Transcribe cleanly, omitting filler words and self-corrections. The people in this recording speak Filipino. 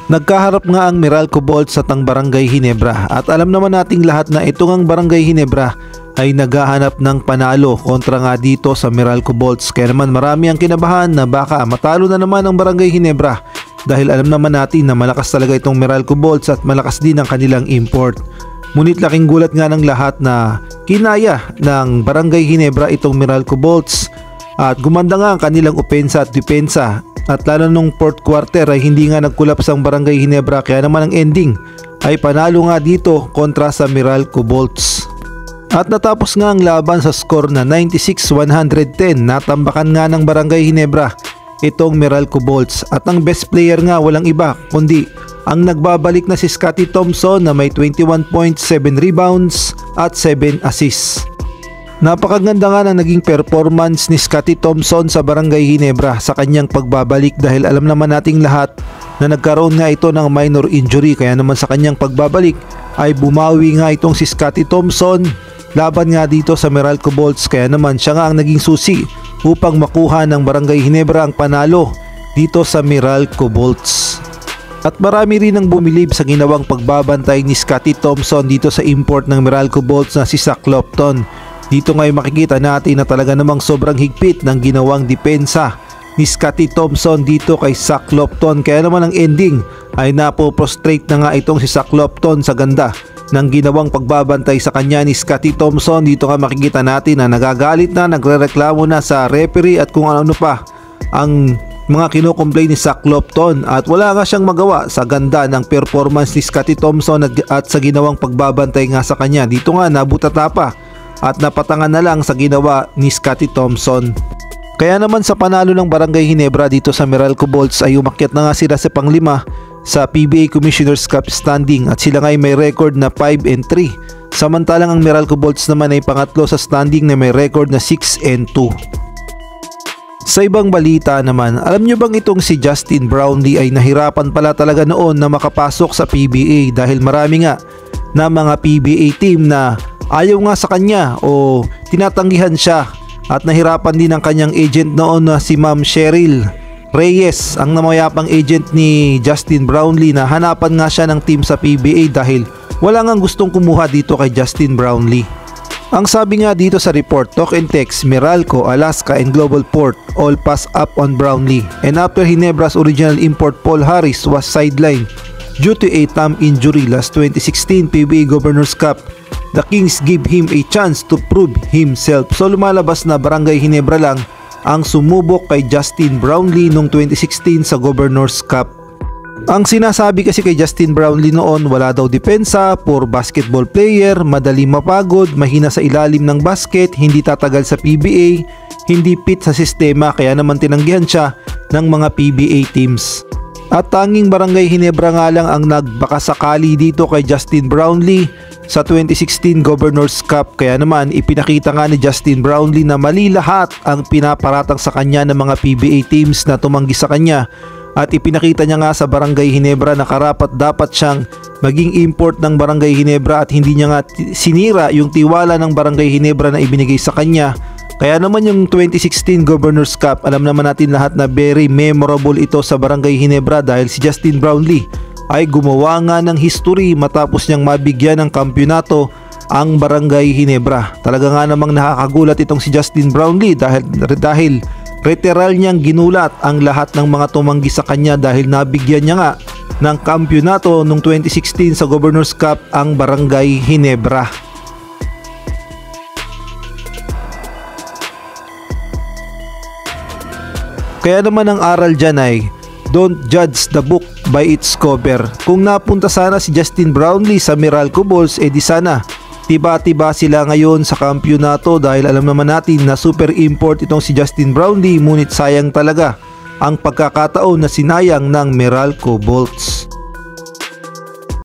Nagkaharap nga ang Meralco Bolts at ang Barangay Ginebra at alam naman nating lahat na itong ang Barangay Ginebra ay naghahanap ng panalo kontra nga dito sa Meralco Bolts. Kaya naman marami ang kinabahan na baka matalo na naman ang Barangay Ginebra dahil alam naman natin na malakas talaga itong Meralco Bolts at malakas din ang kanilang import. Ngunit laking gulat nga ng lahat na kinaya ng Barangay Ginebra itong Meralco Bolts at gumanda nga ang kanilang opensa at depensa. At lalo nung fourth quarter ay hindi nga nagkulaps ang Barangay Ginebra kaya naman ang ending ay panalo nga dito kontra sa Meralco Bolts. At natapos nga ang laban sa score na 96-110. Natambakan nga ng Barangay Ginebra itong Meralco Bolts at ang best player nga walang iba kundi ang nagbabalik na si Scotty Thompson na may 21 points, 7 rebounds at 7 assists. Napakaganda nga ng naging performance ni Scotty Thompson sa Barangay Ginebra sa kanyang pagbabalik dahil alam naman nating lahat na nagkaroon nga ito ng minor injury kaya naman sa kanyang pagbabalik ay bumawi nga itong si Scotty Thompson laban nga dito sa Meralco Bolts kaya naman siya nga ang naging susi upang makuha ng Barangay Ginebra ang panalo dito sa Meralco Bolts. At marami rin ang bumilib sa ginawang pagbabantay ni Scotty Thompson dito sa import ng Meralco Bolts na si Zach Lofton. Dito ngayon makikita natin na talaga namang sobrang higpit ng ginawang depensa ni Scotty Thompson dito kay Zach Lofton. Kaya naman ang ending ay napoprostrate na nga itong si Zach Lofton sa ganda ng ginawang pagbabantay sa kanya ni Scotty Thompson. Dito nga makikita natin na nagagalit na, nagrereklamo na sa referee at kung ano pa ang mga kino-complain ni Zach Lofton at wala nga siyang magawa sa ganda ng performance ni Scotty Thompson at sa ginawang pagbabantay nga sa kanya. Dito nga nabutata pa at napatangan na lang sa ginawa ni Scotty Thompson. Kaya naman sa panalo ng Barangay Ginebra dito sa Meralco Bolts ay umakyat na nga sila sa panglima sa PBA Commissioner's Cup standing at sila nga ay may record na 5-3. Samantalang ang Meralco Bolts naman ay pangatlo sa standing na may record na 6-2. Sa ibang balita naman, alam nyo bang itong si Justin Brownlee ay nahirapan pala talaga noon na makapasok sa PBA dahil marami nga na mga PBA team na ayaw nga sa kanya o tinatanggihan siya at nahirapan din ang kanyang agent noon na si Ma'am Cheryl Reyes, ang namayapang agent ni Justin Brownlee na hanapan nga siya ng team sa PBA dahil wala nga gustong kumuha dito kay Justin Brownlee. Ang sabi nga dito sa report, talk and text, Meralco, Alaska and Global Port all pass up on Brownlee and after Ginebra's original import Paul Harris was sidelined due to a thumb injury last 2016 PBA Governor's Cup, the Kings give him a chance to prove himself. So lumalabas na Barangay Ginebra lang ang sumubok kay Justin Brownlee noong 2016 sa Governor's Cup. Ang sinasabi kasi kay Justin Brownlee noon, wala daw depensa, poor basketball player, madali mapagod, mahina sa ilalim ng basket, hindi tatagal sa PBA, hindi fit sa sistema kaya naman tinanggihan siya ng mga PBA teams. At tanging Barangay Ginebra nga lang ang nagbakasakali dito kay Justin Brownlee sa 2016 Governor's Cup kaya naman ipinakita nga ni Justin Brownlee na mali lahat ang pinaparatang sa kanya ng mga PBA teams na tumanggi sa kanya at ipinakita niya nga sa Barangay Ginebra na karapat dapat siyang maging import ng Barangay Ginebra at hindi niya nga sinira yung tiwala ng Barangay Ginebra na ibinigay sa kanya. Kaya naman yung 2016 Governor's Cup, alam naman natin lahat na very memorable ito sa Barangay Ginebra dahil si Justin Brownlee ay gumawa nga ng history matapos niyang mabigyan ng kampyonato ang Barangay Ginebra. Talaga nga namang nakakagulat itong si Justin Brownlee dahil literal niyang ginulat ang lahat ng mga tumanggi sa kanya dahil nabigyan niya nga ng kampyonato noong 2016 sa Governor's Cup ang Barangay Ginebra. Kaya naman ang aral dyan ay don't judge the book by its cover. Kung napunta sana si Justin Brownlee sa Meralco Bolts, di sana tiba-tiba sila ngayon sa kampyonato dahil alam naman natin na super import itong si Justin Brownlee, ngunit sayang talaga ang pagkakataon na sinayang ng Meralco Bolts.